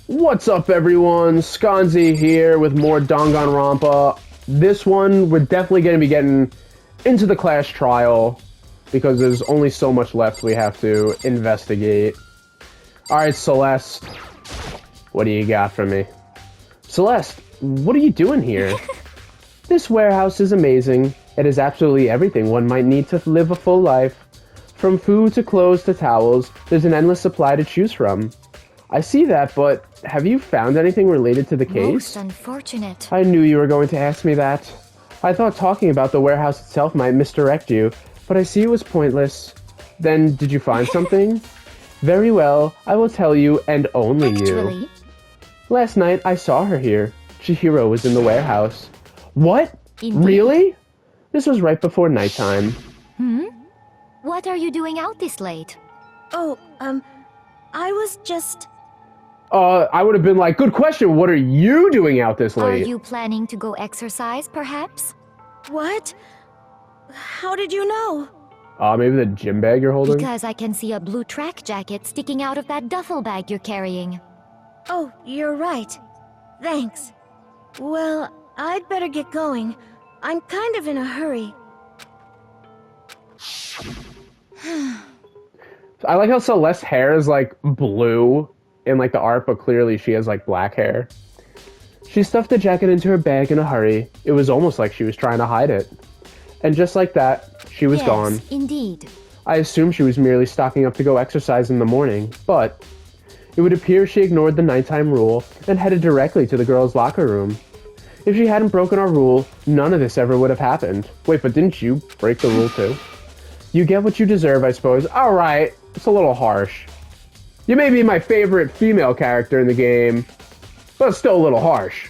What's up, everyone? SconzE here with more Danganronpa. This one, we're definitely going to be getting into the class trial because there's only so much left we have to investigate. Alright, Celeste, what do you got for me? Celeste, what are you doing here? This warehouse is amazing. It has absolutely everything one might need to live a full life. From food to clothes to towels, there's an endless supply to choose from. I see that, but have you found anything related to the case? Most unfortunate. I knew you were going to ask me that. I thought talking about the warehouse itself might misdirect you, but I see it was pointless. Then, did you find something? Very well, I will tell you, and only Actually, you. Last night, I saw her here. Chihiro was in the warehouse. What? Indeed. Really? This was right before nighttime. what are you doing out this late? Oh, I was just... I would have been like, good question, what are you doing out this Are late? you planning to go exercise, perhaps? What? How did you know? Maybe the gym bag you're holding? Because I can see a blue track jacket sticking out of that duffel bag you're carrying. Oh, you're right. Thanks. Well, I'd better get going. I'm kind of in a hurry. I like how Celeste's hair is like blue in like the art, but clearly she has like black hair. She stuffed the jacket into her bag in a hurry. It was almost like she was trying to hide it. And just like that, she was Yes, gone. indeed. I assumed she was merely stocking up to go exercise in the morning, but it would appear she ignored the nighttime rule and headed directly to the girls' locker room. If she hadn't broken our rule, none of this ever would have happened. Wait, but didn't you break the rule too? You get what you deserve, I suppose. Alright, it's a little harsh. You may be my favorite female character in the game, but it's still a little harsh.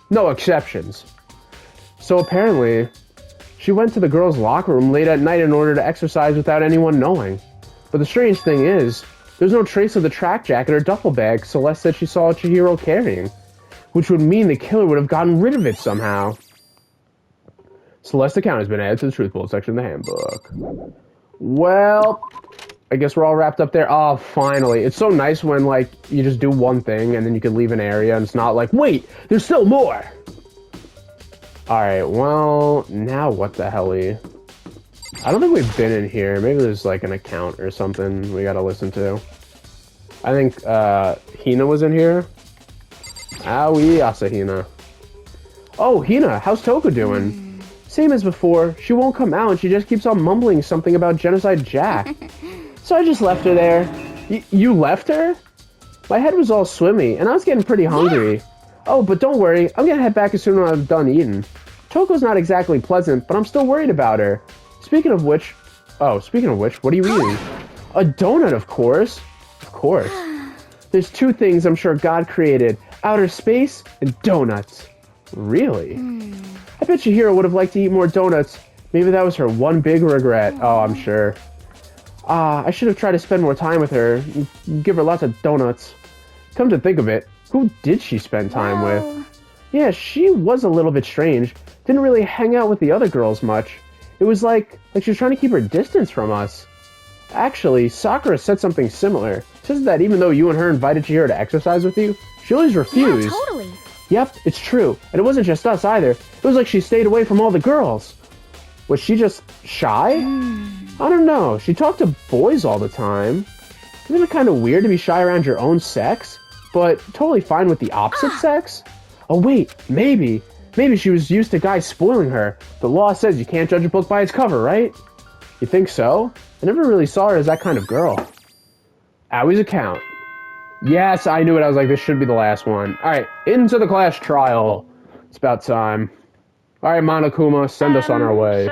No exceptions. So apparently, she went to the girls' locker room late at night in order to exercise without anyone knowing. But the strange thing is, there's no trace of the track jacket or duffel bag Celeste said she saw Chihiro carrying, which would mean the killer would have gotten rid of it somehow. Celeste's account has been added to the truth bullet section of the handbook. Well, I guess we're all wrapped up there. Oh, finally. It's so nice when, like, you just do one thing and then you can leave an area and it's not like, wait, there's still more! Alright, well, now what the helly? I don't think we've been in here. Maybe there's, like, an account or something we gotta listen to. I think, Hina was in here. Owie, Asahina. Oh, Hina, how's Toku doing? Same as before. She won't come out and she just keeps on mumbling something about Genocide Jack. So I just left her there. You left her? My head was all swimmy, and I was getting pretty hungry. Yeah. Oh, but don't worry. I'm gonna head back as soon as I'm done eating. Toko's not exactly pleasant, but I'm still worried about her. Speaking of which, what are you eating? A donut, of course. Of course. There's two things I'm sure God created. Outer space and donuts. Really? I bet Chihiro would have liked to eat more donuts. Maybe that was her one big regret. Oh, I'm sure. I should have tried to spend more time with her. Give her lots of donuts. Come to think of it, who did she spend time with? Yeah, she was a little bit strange. Didn't really hang out with the other girls much. It was like she was trying to keep her distance from us. Actually, Sakura said something similar. Says that even though you and her invited Chihiro to exercise with you, she always refused. Yeah, totally. Yep, it's true. And it wasn't just us either. It was like she stayed away from all the girls. Was she just shy? I don't know. She talked to boys all the time. Isn't it kind of weird to be shy around your own sex, but totally fine with the opposite sex? Oh wait, maybe. Maybe she was used to guys spoiling her. The law says you can't judge a book by its cover, right? You think so? I never really saw her as that kind of girl. Awie's account. Yes, I knew it. I was like, this should be the last one. Alright, into the class trial. It's about time. Alright, Monokuma, send us on our way.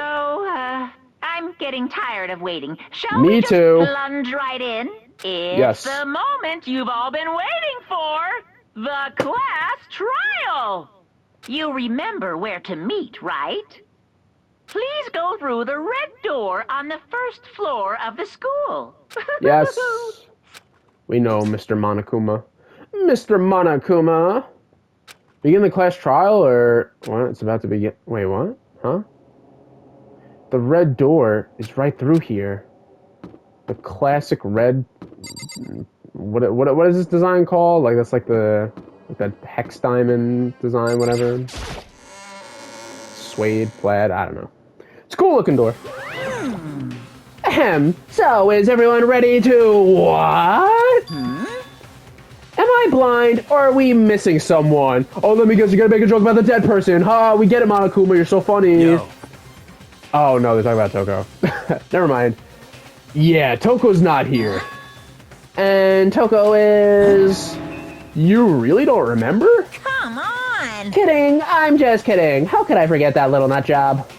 I'm getting tired of waiting. Shall Me we just too. plunge right in? It's Yes. the moment you've all been waiting for. The class trial. You remember where to meet, right? Please go through the red door on the first floor of the school. Yes. We know, Mr. Monokuma. Mr. Monokuma! Begin the class trial, or... What? It's about to begin... Wait, what? Huh? The red door is right through here. The classic red what is this design called? Like that's like the hex diamond design, whatever. Suede, plaid, I don't know. It's a cool looking door. Ahem. So is everyone ready to what? Am I blind or are we missing someone? Oh, let me guess, you're gonna make a joke about the dead person. Ha, we get it, Monokuma, you're so funny. Yo. Oh no, they're talking about Toko. Never mind. Yeah, Toko's not here. And Toko is... You really don't remember? Come on! Kidding, I'm just kidding. How could I forget that little nut job?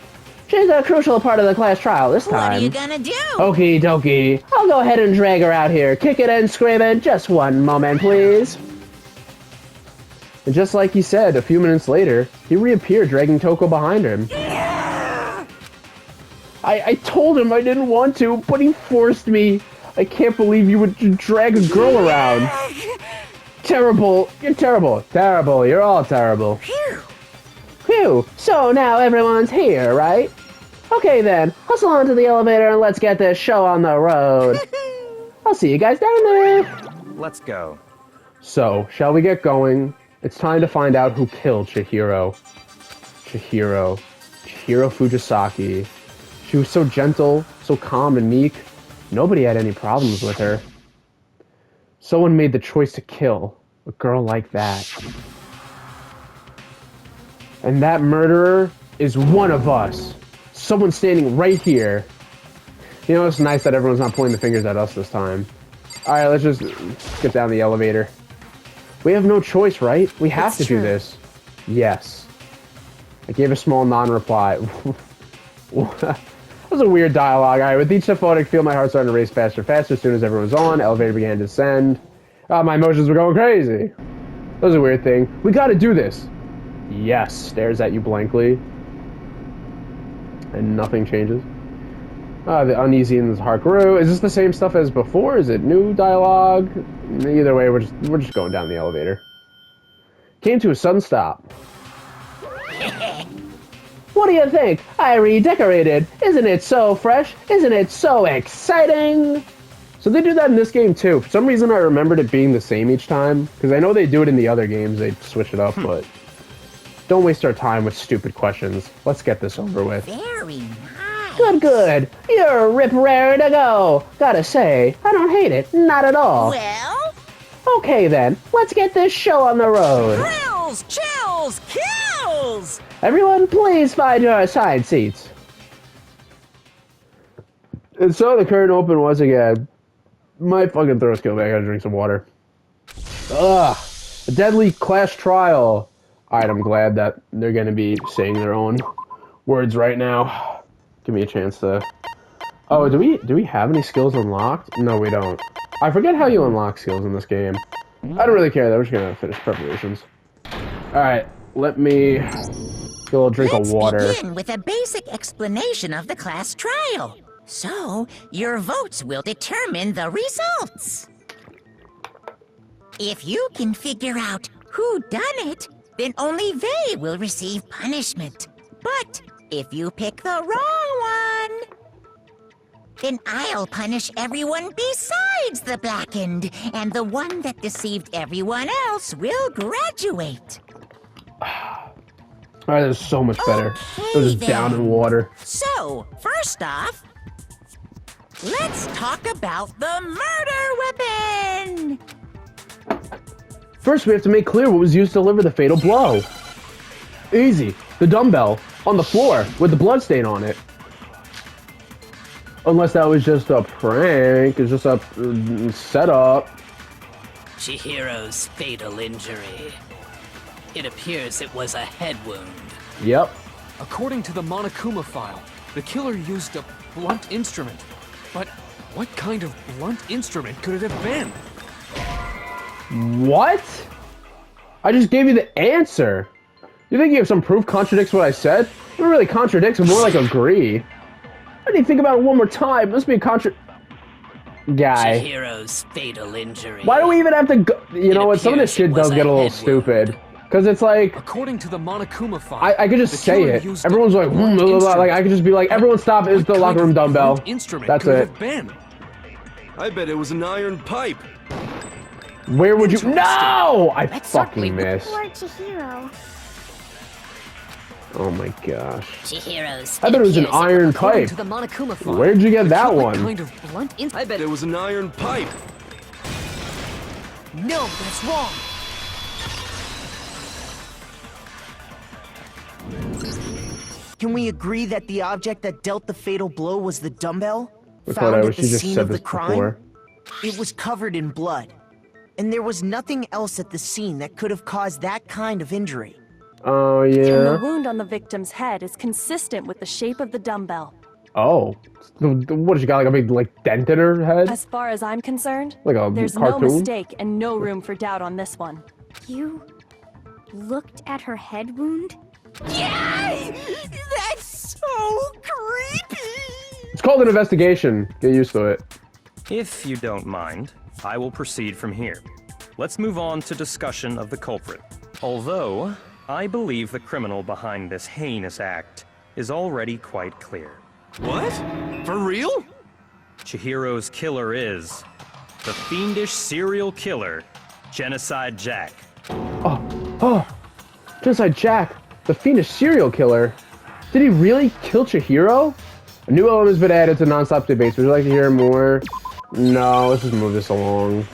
She's a crucial part of the class trial this time. What are you gonna do? Okie dokie. I'll go ahead and drag her out here. Kick it and scream it. Just one moment, please. And just like he said, a few minutes later, he reappeared dragging Toko behind him. I told him I didn't want to, but he forced me. I can't believe you would drag a girl around. Terrible. You're terrible. Terrible. You're all terrible. Phew. Phew. So now everyone's here, right? Okay then, hustle onto the elevator and let's get this show on the road. I'll see you guys down there. Let's go. So, shall we get going? It's time to find out who killed Chihiro. Chihiro Fujisaki. She was so gentle, so calm and meek. Nobody had any problems with her. Someone made the choice to kill a girl like that. And that murderer is one of us. Someone standing right here. You know, it's nice that everyone's not pointing the fingers at us this time. Alright, let's just get down the elevator. We have no choice, right? We have to do this. Yes. I gave a small non-reply. That was a weird dialogue. Alright, with each step forward, I feel my heart starting to race faster and faster. As soon as everyone was on, elevator began to descend. My emotions were going crazy. That was a weird thing. We gotta do this. Yes. Stares at you blankly. And nothing changes. The uneasy in his heart grew. Is this the same stuff as before? Is it new dialogue? Either way, we're just going down the elevator. Came to a sudden stop. What do you think? I redecorated. Isn't it so fresh? Isn't it so exciting? So they do that in this game too. For some reason I remembered it being the same each time. Because I know they do it in the other games. They switch it up, but... Don't waste our time with stupid questions. Let's get this over with. Very nice. Good. You're rip-rare to go. Gotta say, I don't hate it. Not at all. Well? Okay then, let's get this show on the road. Thrills, chills, kills! Everyone, please find your assigned seats. And so the curtain opened once again. My fucking throat's going back. I gotta drink some water. Ugh. A deadly class trial. Alright, I'm glad that they're gonna be saying their own words right now. Give me a chance to... Oh, do we have any skills unlocked? No, we don't. I forget how you unlock skills in this game. I don't really care though. We're just gonna finish preparations. Alright, let me get a little drink of water. Let's begin with a basic explanation of the class trial. So, your votes will determine the results. If you can figure out who done it, then only they will receive punishment. But if you pick the wrong one, then I'll punish everyone besides the blackened, and the one that deceived everyone else will graduate. Alright, that's so much better. Okay, It was just down in water. So, first off, let's talk about the murder weapon! First, we have to make clear what was used to deliver the fatal blow. Easy. The dumbbell on the floor with the bloodstain on it. Unless that was just a prank. It's just a setup. Chihiro's fatal injury. It appears it was a head wound. Yep. According to the Monokuma file, the killer used a blunt instrument. But what kind of blunt instrument could it have been? What? I just gave you the answer. You think you have some proof contradicts what I said? It don't really contradicts, but more like agree. I need to think about it one more time. Must be a guy. Chihiro's fatal injury. Why do we even have to go? You know what? Some of this shit does get a little stupid. Because it's like... According to the Monokuma file... I could just say it. Everyone's like, blah, blah, blah. Like, I could just be like, everyone stop, it's the locker room dumbbell. That's it. Been? I bet it was an iron pipe. Where would you? No! I Let's fucking certainly missed. Poor Chihiro. Oh my gosh. Chihiro's. I bet it was an iron According pipe. to the Monokuma file, Where'd you get the that killer one? Kind of blunt I bet There was an iron pipe. No, that's wrong. Can we agree that the object that dealt the fatal blow was the dumbbell? I Found thought at the she just scene said of the this crime? before. It was covered in blood. And there was nothing else at the scene that could have caused that kind of injury. Oh And the yeah. wound on the victim's head is consistent with the shape of the dumbbell. Oh. What, she got like a big like dent in her head? As far as I'm concerned, Like a there's cartoon? no mistake and no room for doubt on this one. You looked at her head wound? Yay! That's so creepy! It's called an investigation. Get used to it. If you don't mind, I will proceed from here. Let's move on to discussion of the culprit. Although, I believe the criminal behind this heinous act is already quite clear. What? For real? Chihiro's killer is the fiendish serial killer, Genocide Jack. Oh. Genocide Jack, the fiendish serial killer. Did he really kill Chihiro? A new element has been added to non-stop debates. Would you like to hear more? No, let's just move this along.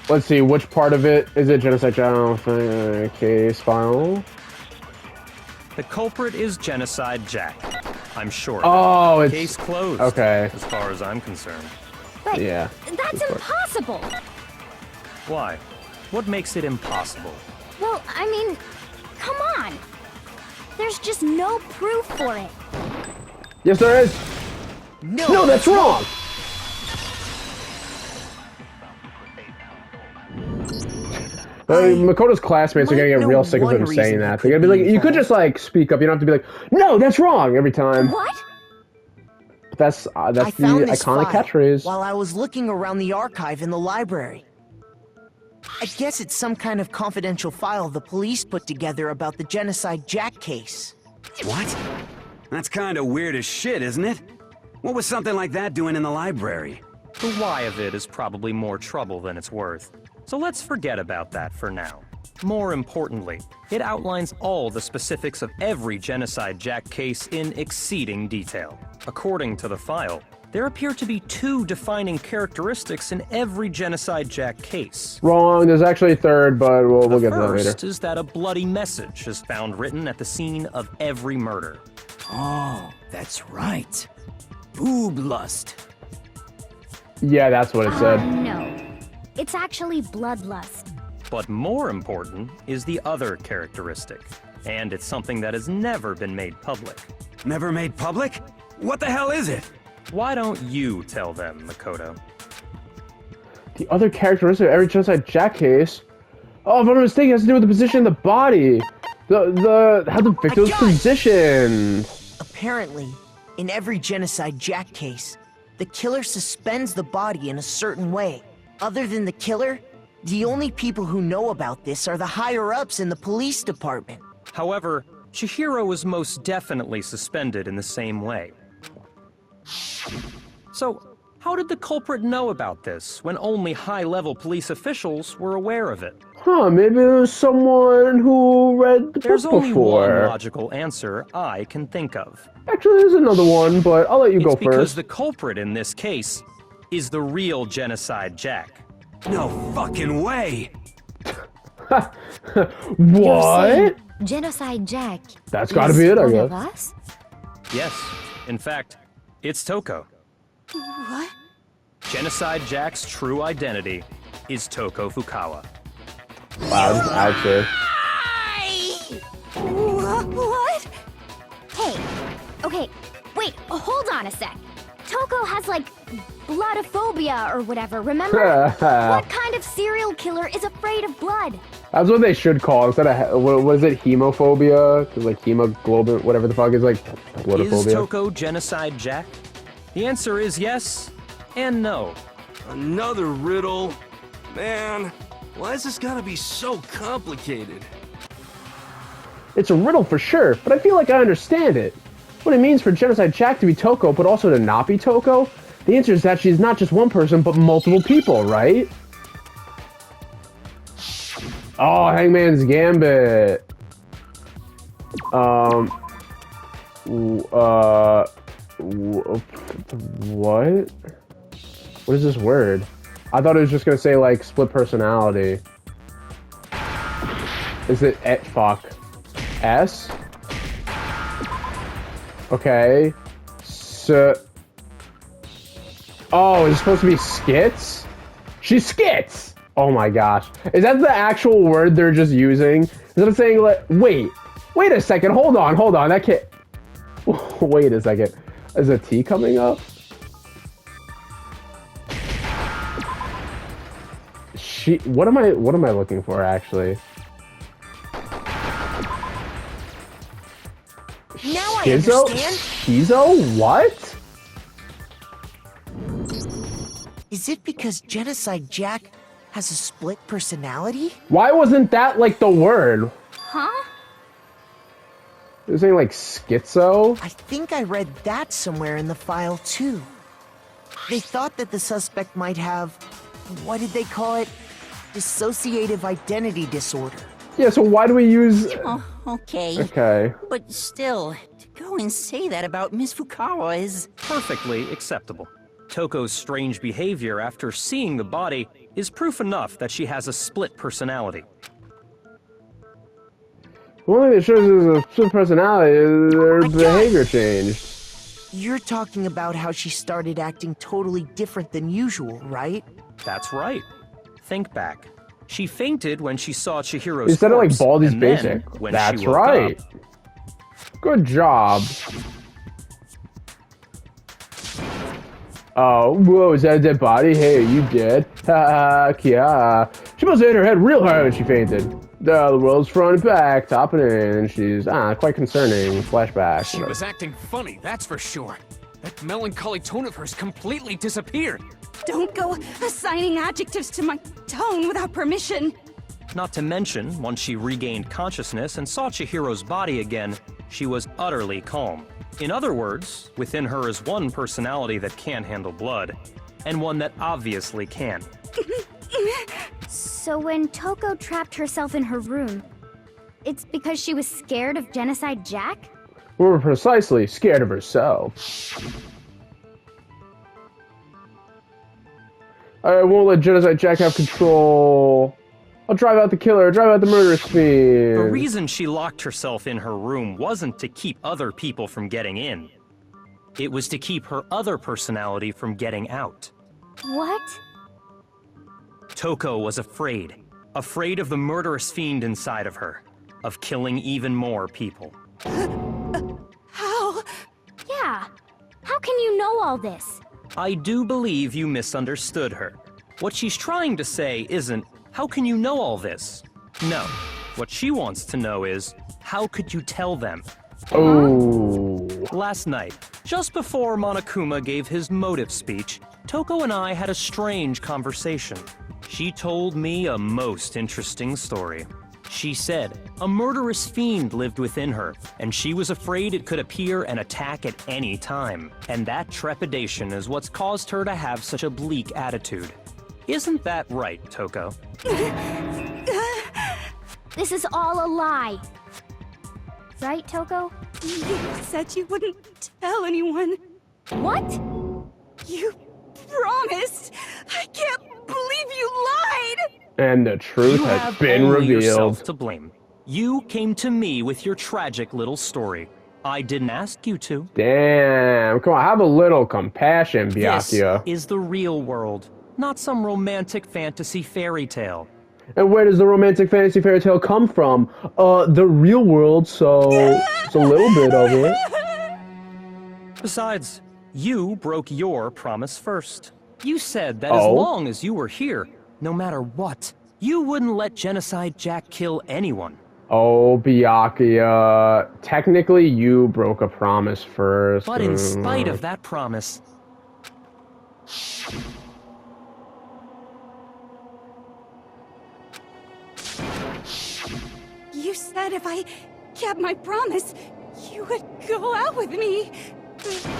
Let's see, which part of it is it? Genocide Jack case file. The culprit is Genocide Jack. I'm sure. Oh, it's Case closed. okay. As far as I'm concerned. But Yeah. that's impossible. Why? What makes it impossible? Well, I mean, come on. There's just no proof for it. Yes, there is. No, that's wrong. Makoto's classmates are gonna get real sick of him saying that. They're gonna be like, you could just like speak up. You don't have to be like, no, that's wrong every time. What? That's I the found this iconic file catchphrase. while I was looking around the archive in the library. I guess it's some kind of confidential file the police put together about the Genocide Jack case. What? That's kind of weird as shit, isn't it? What was something like that doing in the library? The why of it is probably more trouble than it's worth. So let's forget about that for now. More importantly, it outlines all the specifics of every Genocide Jack case in exceeding detail. According to the file, there appear to be two defining characteristics in every Genocide Jack case. Wrong. There's actually a third, but we'll get to that later. First is that a bloody message is found written at the scene of every murder. Oh, that's right. Boob lust. Yeah, that's what it said. No. It's actually bloodlust. But more important is the other characteristic, and it's something that has never been made public. Never made public? What the hell is it? Why don't you tell them, Makoto? The other characteristic of every Genocide Jack case. Oh, if I'm not mistaken, it has to do with the position of the body. How the victim was positioned. Apparently, in every Genocide Jack case, the killer suspends the body in a certain way. Other than the killer, the only people who know about this are the higher-ups in the police department. However, Chihiro was most definitely suspended in the same way. So, how did the culprit know about this when only high-level police officials were aware of it? Huh, maybe it was someone who read the There's book only before. one logical answer I can think of. Actually, there's another one, but I'll let you go It's because first. the culprit in this case is the real Genocide Jack. No fucking way! What? Genocide Jack. That's gotta be it, I one guess. of us? Yes, in fact, it's Toko. What? Genocide Jack's true identity is Toko Fukawa. Wow, I'd say. What? Hey, okay, wait, hold on a sec. Toko has, like, bloodophobia or whatever, remember? What kind of serial killer is afraid of blood? That's what they should call it. Instead of, what was it, hemophobia? Because, like, hemoglobin, whatever the fuck is, like, Is bloodophobia. Toko Genocide Jack? The answer is yes and no. Another riddle? Man, why is this gotta be so complicated? It's a riddle for sure, but I feel like I understand it. What it means for Genocide Jack to be Toko, but also to not be Toko? The answer is that she's not just one person, but multiple people, right? Oh, Hangman's Gambit. What? What is this word? I thought it was just gonna say, like, split personality. Is it fuck? S? Okay. So... Oh, is it supposed to be skits? She's skits! Oh my gosh. Is that the actual word they're just using? Is that saying, like, wait a second, hold on, that can't... Wait a second. Is a T coming up? What am I looking for, actually? Now I understand. Shizo? What? Is it because Genocide Jack has a split personality? Why wasn't that, like, the word? Huh? It was saying, like, schizo? I think I read that somewhere in the file, too. They thought that the suspect might have... What did they call it? Dissociative identity disorder. Yeah, so why do we use... Oh, okay. Okay. But still, to go and say that about Miss Fukawa is... Perfectly acceptable. Toko's strange behavior after seeing the body is proof enough that she has a split personality. The one thing that shows is a split personality is their behavior changed. You're talking about how she started acting totally different than usual, right? That's right. Think back. She fainted when she saw Chihiro's Instead of, like, corpse, Baldi's and then, basic. when That's she woke right. up, Good job. Oh, whoa, is that a dead body? Hey, are you dead? Ha, yeah. She must have hit her head real hard when she fainted. The world's front and back, topping in, and she's, quite concerning. Flashback. She was acting funny, that's for sure. That melancholy tone of hers completely disappeared. Don't go assigning adjectives to my tone without permission. Not to mention, once she regained consciousness and saw Chihiro's body again, she was utterly calm. In other words, within her is one personality that can handle blood, and one that obviously can. So when Toko trapped herself in her room, it's because she was scared of Genocide Jack? More precisely, scared of herself. I won't let Genocide Jack have control. I'll drive out the killer, drive out the murderous fiend. The reason she locked herself in her room wasn't to keep other people from getting in. It was to keep her other personality from getting out. What? Toko was afraid. Afraid of the murderous fiend inside of her. Of killing even more people. How? Yeah. How can you know all this? I do believe you misunderstood her. What she's trying to say isn't, how can you know all this? No. What she wants to know is, how could you tell them? Oh. Last night, just before Monokuma gave his motive speech, Toko and I had a strange conversation. She told me a most interesting story. She said a murderous fiend lived within her, and she was afraid it could appear and attack at any time. And that trepidation is what's caused her to have such a bleak attitude. Isn't that right, Toko? This is all a lie. Right, Toko? You said you wouldn't tell anyone. What? You promised! I can't believe you lied! And the truth You has have been only revealed. yourself to blame. You came to me with your tragic little story. I didn't ask you to. Damn, come on, have a little compassion, This Byakuya. is the real world, not some romantic fantasy fairy tale. And where does the romantic fantasy fairy tale come from? The real world, so it's a little bit of it. Besides, you broke your promise first. You said that as Oh? long as you were here, no matter what, you wouldn't let Genocide Jack kill anyone. Oh, Byakuya. Technically, you broke a promise first. But in spite of that promise, You said if I kept my promise, you would go out with me.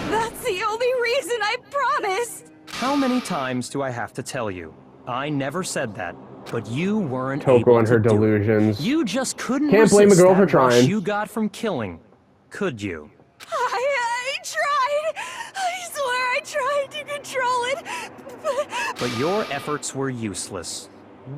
That's the only reason I promised! How many times do I have to tell you? I never said that, but you weren't Toko able and her to do it. delusions. You just couldn't Can't blame a resist girl that for rush trying. you got from killing, could you? I tried! I swear I tried to control it, But your efforts were useless.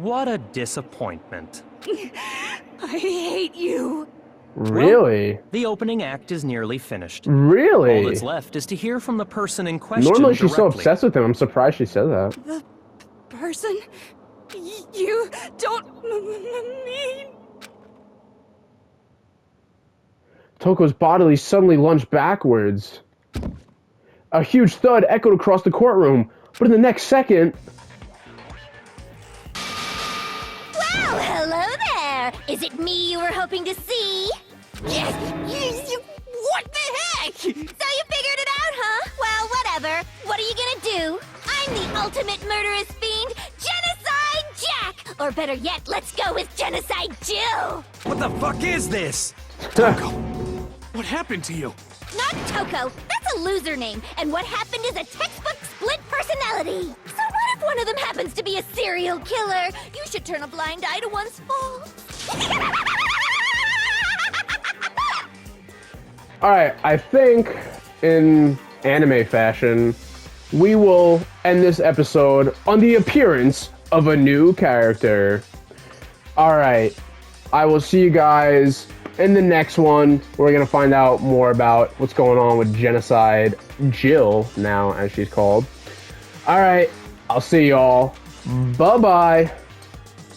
What a disappointment. I hate you. Really? Well, the opening act is nearly finished. Really? All that's left is to hear from the person in question Normally she's so directly. obsessed with him. I'm surprised she said that. The person you don't mean. Toko's body suddenly lunged backwards. A huge thud echoed across the courtroom, but in the next second... Well, hello there! Is it me you were hoping to see? Yes! What the heck? So you figured it out, huh? Well, whatever. What are you gonna do? I'm the ultimate murderous fiend, Genocide Jack! Or better yet, let's go with Genocide Jill! What the fuck is this? Toko, what happened to you? Not Toko. That's a loser name. And what happened is a textbook split personality. So what if one of them happens to be a serial killer? You should turn a blind eye to one's faults. Alright, I think in anime fashion, we will end this episode on the appearance of a new character. Alright, I will see you guys in the next one. We're going to find out more about what's going on with Genocide Jill, now as she's called. Alright, I'll see y'all. Bye-bye.